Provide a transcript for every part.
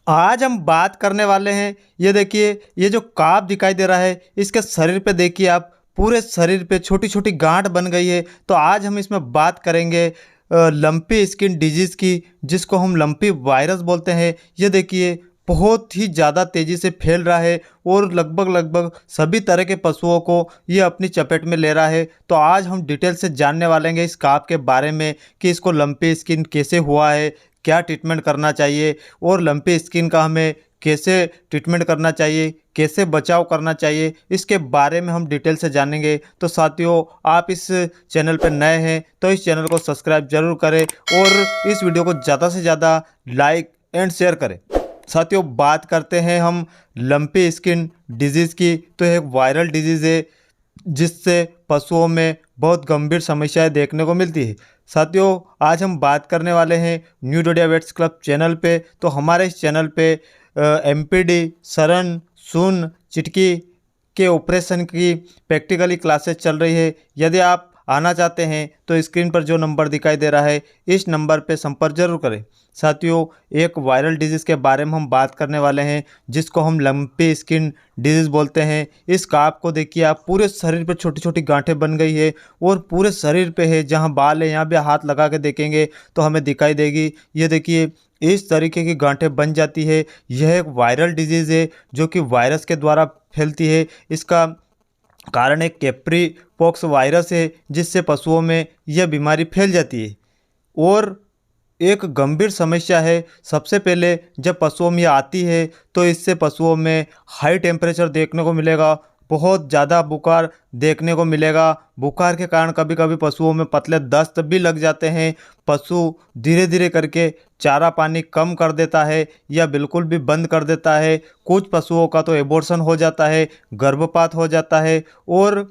आज हम बात करने वाले हैं। ये देखिए, ये जो काप दिखाई दे रहा है, इसके शरीर पे देखिए आप, पूरे शरीर पे छोटी छोटी गांठ बन गई है। तो आज हम इसमें बात करेंगे लंपी स्किन डिजीज़ की, जिसको हम लंपी वायरस बोलते हैं। ये देखिए, बहुत ही ज़्यादा तेज़ी से फैल रहा है और लगभग लगभग सभी तरह के पशुओं को ये अपनी चपेट में ले रहा है। तो आज हम डिटेल से जानने वाले हैं इस काप के बारे में कि इसको लंपी स्किन कैसे हुआ है, क्या ट्रीटमेंट करना चाहिए और लंपी स्किन का हमें कैसे ट्रीटमेंट करना चाहिए, कैसे बचाव करना चाहिए, इसके बारे में हम डिटेल से जानेंगे। तो साथियों, आप इस चैनल पर नए हैं तो इस चैनल को सब्सक्राइब जरूर करें और इस वीडियो को ज़्यादा से ज़्यादा लाइक एंड शेयर करें। साथियों, बात करते हैं हम लंपी स्किन डिजीज़ की। तो एक वायरल डिजीज़ है जिससे पशुओं में बहुत गंभीर समस्याएं देखने को मिलती है। साथियों, आज हम बात करने वाले हैं new Dodia weights club channel पे। तो हमारे इस चैनल पे एमपीडी, सरन, सुन, चिटकी के ऑपरेशन की प्रैक्टिकली क्लासेस चल रही है। यदि आप आना चाहते हैं तो स्क्रीन पर जो नंबर दिखाई दे रहा है, इस नंबर पे संपर्क जरूर करें। साथियों, एक वायरल डिजीज़ के बारे में हम बात करने वाले हैं जिसको हम लंपी स्किन डिजीज़ बोलते हैं। इस काप को देखिए आप, पूरे शरीर पे छोटी छोटी गांठें बन गई है और पूरे शरीर पे है, जहां बाल है यहाँ भी हाथ लगा के देखेंगे तो हमें दिखाई देगी। ये देखिए, इस तरीके की गांठें बन जाती है। यह एक वायरल डिजीज़ है जो कि वायरस के द्वारा फैलती है। इसका कारण एक कैप्री पॉक्स वायरस है जिससे पशुओं में यह बीमारी फैल जाती है और एक गंभीर समस्या है। सबसे पहले जब पशुओं में यह आती है तो इससे पशुओं में हाई टेम्परेचर देखने को मिलेगा, बहुत ज़्यादा बुखार देखने को मिलेगा। बुखार के कारण कभी कभी पशुओं में पतले दस्त भी लग जाते हैं। पशु धीरे धीरे करके चारा पानी कम कर देता है या बिल्कुल भी बंद कर देता है। कुछ पशुओं का तो एबॉर्शन हो जाता है, गर्भपात हो जाता है और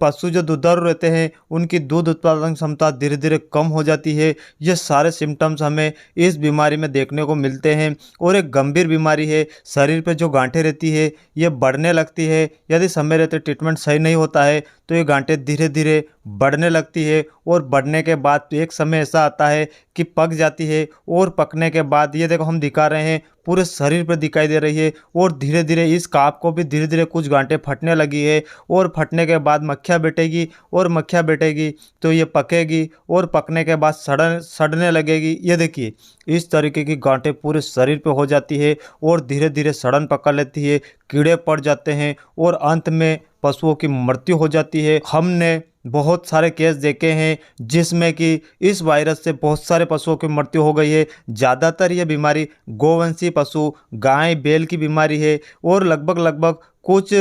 पशु जो दुधारू रहते हैं उनकी दूध उत्पादन क्षमता धीरे धीरे कम हो जाती है। ये सारे सिम्टम्स हमें इस बीमारी में देखने को मिलते हैं और एक गंभीर बीमारी है। शरीर पे जो गांठें रहती है ये बढ़ने लगती है। यदि समय रहते ट्रीटमेंट सही नहीं होता है तो ये गांठें धीरे धीरे बढ़ने लगती है और बढ़ने के बाद एक समय ऐसा आता है कि पक जाती है और पकने के बाद ये देखो, हम दिखा रहे हैं, पूरे शरीर पर दिखाई दे रही है और धीरे धीरे इस काप को भी धीरे धीरे कुछ गांठें फटने लगी है और फटने के बाद मक्खियाँ बैठेगी और मक्खियाँ बैठेगी तो ये पकेगी और पकने के बाद सड़ने लगेगी। ये देखिए, इस तरीके की गांठें पूरे शरीर पे हो जाती है और धीरे धीरे सड़न पकड़ लेती है, कीड़े पड़ जाते हैं और अंत में पशुओं की मृत्यु हो जाती है। हमने बहुत सारे केस देखे हैं जिसमें कि इस वायरस से बहुत सारे पशुओं की मृत्यु हो गई है। ज़्यादातर ये बीमारी गोवंशीय पशु, गाय बैल की बीमारी है और लगभग लगभग कुछ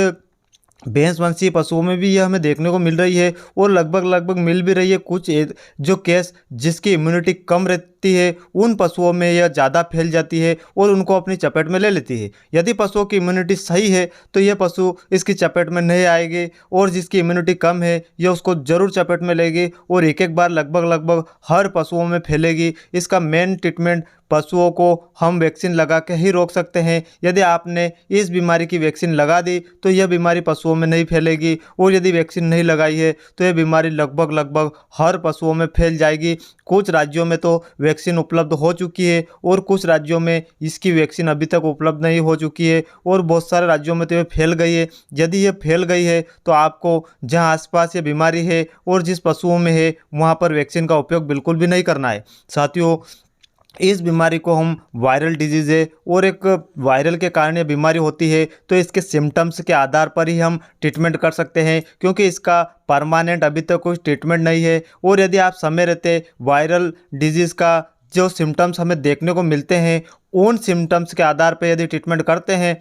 भैंस वंशीय पशुओं में भी यह हमें देखने को मिल रही है और लगभग लगभग मिल भी रही है। कुछ जो केस जिसकी इम्यूनिटी कम रहती है उन पशुओं में यह ज़्यादा फैल जाती है और उनको अपनी चपेट में ले लेती है। यदि पशुओं की इम्यूनिटी सही है तो यह पशु इसकी चपेट में नहीं आएगी और जिसकी इम्यूनिटी कम है यह उसको जरूर चपेट में लेगी और एक एक बार लगभग लगभग हर पशुओं में फैलेगी। इसका मेन ट्रीटमेंट, पशुओं को हम वैक्सीन लगा के ही रोक सकते हैं। यदि आपने इस बीमारी की वैक्सीन लगा दी तो यह बीमारी पशुओं में नहीं फैलेगी और यदि वैक्सीन नहीं लगाई है तो यह बीमारी लगभग लगभग हर पशुओं में फैल जाएगी। कुछ राज्यों में तो वैक्सीन उपलब्ध हो चुकी है और कुछ राज्यों में इसकी वैक्सीन अभी तक उपलब्ध नहीं हो चुकी है और बहुत सारे राज्यों में तो यह फैल गई है। यदि यह फैल गई है तो आपको जहां आसपास ये बीमारी है और जिस पशुओं में है वहां पर वैक्सीन का उपयोग बिल्कुल भी नहीं करना है। साथियों, इस बीमारी को हम वायरल डिजीज़ है और एक वायरल के कारण ये बीमारी होती है तो इसके सिम्टम्स के आधार पर ही हम ट्रीटमेंट कर सकते हैं, क्योंकि इसका परमानेंट अभी तक कोई ट्रीटमेंट नहीं है। और यदि आप समय रहते वायरल डिजीज़ का जो सिम्टम्स हमें देखने को मिलते हैं उन सिम्टम्स के आधार पर यदि ट्रीटमेंट करते हैं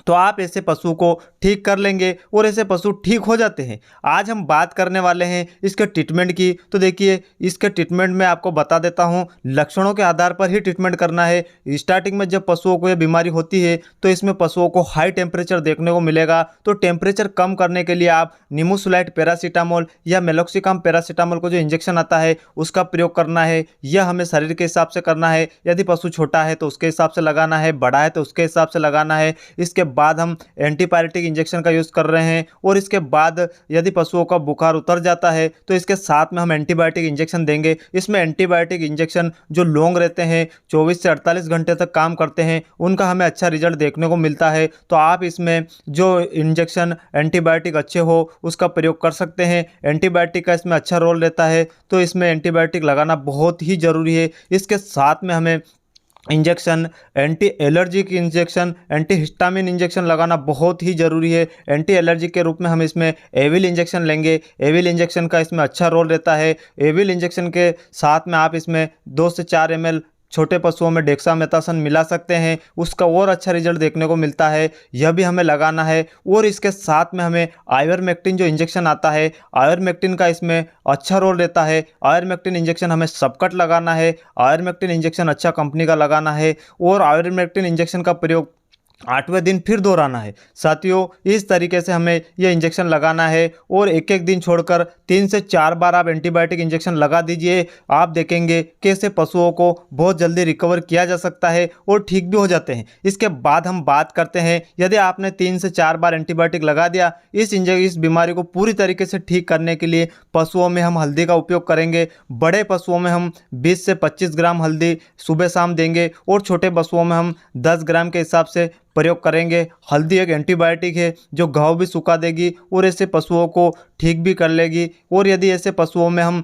तो आप ऐसे पशु को ठीक कर लेंगे और ऐसे पशु ठीक हो जाते हैं। आज हम बात करने वाले हैं इसके ट्रीटमेंट की। तो देखिए, इसके ट्रीटमेंट में आपको बता देता हूं, लक्षणों के आधार पर ही ट्रीटमेंट करना है। स्टार्टिंग में जब पशुओं को यह बीमारी होती है तो इसमें पशुओं को हाई टेम्परेचर देखने को मिलेगा। तो टेम्परेचर कम करने के लिए आप निमोसुलाइट पैरासीटामोल या मेलोक्सिकाम पैरासीटामोल को जो इंजेक्शन आता है उसका प्रयोग करना है। यह हमें शरीर के हिसाब से करना है। यदि पशु छोटा है तो उसके हिसाब से लगाना है, बड़ा है तो उसके हिसाब से लगाना है। इसके इसके बाद हम एंटीबायोटिक इंजेक्शन का यूज़ कर रहे हैं। और इसके बाद यदि पशुओं का बुखार उतर जाता है तो इसके साथ में हम एंटीबायोटिक इंजेक्शन देंगे। इसमें एंटीबायोटिक इंजेक्शन जो लॉन्ग रहते हैं, 24 से 48 घंटे तक काम करते हैं, उनका हमें अच्छा रिजल्ट देखने को मिलता है। तो आप इसमें जो इंजेक्शन एंटीबायोटिक अच्छे हो उसका प्रयोग कर सकते हैं। एंटीबायोटिक का इसमें अच्छा रोल रहता है, तो इसमें एंटीबायोटिक लगाना बहुत ही ज़रूरी है। इसके साथ में हमें injection, anti allergic injection, anti histamine injection लगाना बहुत ही ज़रूरी है। एंटी एलर्जिक के रूप में हम इसमें एविल इंजेक्शन लेंगे। एविल इंजेक्शन का इसमें अच्छा रोल रहता है। एविल इंजेक्शन के साथ में आप इसमें 2 से 4 ml छोटे पशुओं में डेक्सामेथासोन मिला सकते हैं, उसका और अच्छा रिजल्ट देखने को मिलता है। यह भी हमें लगाना है। और इसके साथ में हमें आयरमेक्टिन जो इंजेक्शन आता है, आयरमेक्टिन का इसमें अच्छा रोल रहता है। आयरमेक्टिन इंजेक्शन हमें सबकट लगाना है। आयरमेक्टिन इंजेक्शन अच्छा कंपनी का लगाना है। और आयरमेक्टिन इंजेक्शन का प्रयोग 8वें दिन फिर दोहराना है। साथियों, इस तरीके से हमें ये इंजेक्शन लगाना है। और एक एक दिन छोड़कर 3 से 4 बार आप एंटीबायोटिक इंजेक्शन लगा दीजिए। आप देखेंगे कि ऐसे पशुओं को बहुत जल्दी रिकवर किया जा सकता है और ठीक भी हो जाते हैं। इसके बाद हम बात करते हैं, यदि आपने 3 से 4 बार एंटीबायोटिक लगा दिया, इस बीमारी को पूरी तरीके से ठीक करने के लिए पशुओं में हम हल्दी का उपयोग करेंगे। बड़े पशुओं में हम 20 से 25 ग्राम हल्दी सुबह शाम देंगे और छोटे पशुओं में हम 10 ग्राम के हिसाब से प्रयोग करेंगे। हल्दी एक एंटीबायोटिक है जो घाव भी सुखा देगी और ऐसे पशुओं को ठीक भी कर लेगी। और यदि ऐसे पशुओं में हम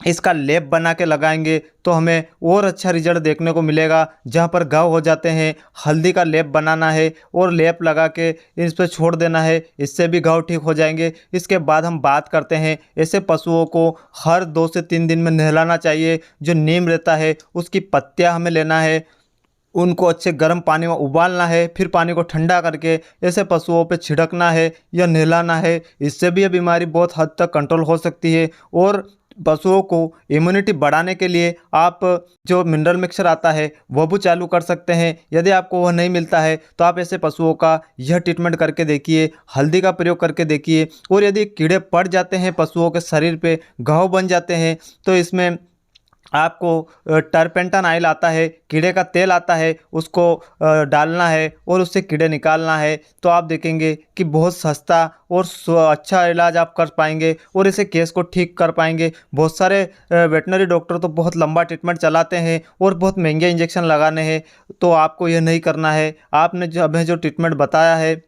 इसका लेप बना के लगाएंगे तो हमें और अच्छा रिजल्ट देखने को मिलेगा। जहाँ पर घाव हो जाते हैं, हल्दी का लेप बनाना है और लेप लगा के इस पर छोड़ देना है, इससे भी घाव ठीक हो जाएंगे। इसके बाद हम बात करते हैं, ऐसे पशुओं को हर 2 से 3 दिन में नहलाना चाहिए। जो नीम रहता है उसकी पत्तियाँ हमें लेना है, उनको अच्छे गर्म पानी में उबालना है, फिर पानी को ठंडा करके ऐसे पशुओं पे छिड़कना है या नहलाना है। इससे भी ये बीमारी बहुत हद तक कंट्रोल हो सकती है। और पशुओं को इम्यूनिटी बढ़ाने के लिए आप जो मिनरल मिक्सचर आता है वह भी चालू कर सकते हैं। यदि आपको वह नहीं मिलता है तो आप ऐसे पशुओं का यह ट्रीटमेंट करके देखिए, हल्दी का प्रयोग करके देखिए। और यदि कीड़े पड़ जाते हैं, पशुओं के शरीर पे घाव बन जाते हैं, तो इसमें आपको टर्पेंटन ऑयल आता है, कीड़े का तेल आता है, उसको डालना है और उससे कीड़े निकालना है। तो आप देखेंगे कि बहुत सस्ता और अच्छा इलाज आप कर पाएंगे और इसे केस को ठीक कर पाएंगे। बहुत सारे वेटनरी डॉक्टर तो बहुत लंबा ट्रीटमेंट चलाते हैं और बहुत महंगे इंजेक्शन लगाने हैं, तो आपको यह नहीं करना है। आपने जो हमें जो ट्रीटमेंट बताया है,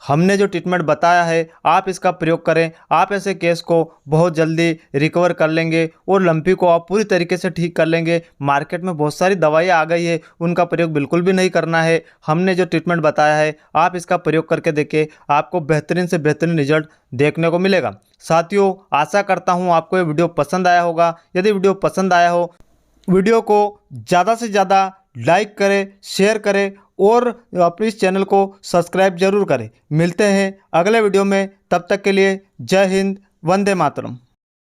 हमने जो ट्रीटमेंट बताया है, आप इसका प्रयोग करें। आप ऐसे केस को बहुत जल्दी रिकवर कर लेंगे और लंपी को आप पूरी तरीके से ठीक कर लेंगे। मार्केट में बहुत सारी दवाइयाँ आ गई है, उनका प्रयोग बिल्कुल भी नहीं करना है। हमने जो ट्रीटमेंट बताया है, आप इसका प्रयोग करके देखिए, आपको बेहतरीन से बेहतरीन रिजल्ट देखने को मिलेगा। साथियों, आशा करता हूँ आपको ये वीडियो पसंद आया होगा। यदि वीडियो पसंद आया हो, वीडियो को ज़्यादा से ज़्यादा लाइक करें, शेयर करें और अपने इस चैनल को सब्सक्राइब जरूर करें। मिलते हैं अगले वीडियो में, तब तक के लिए जय हिंद, वंदे मातरम।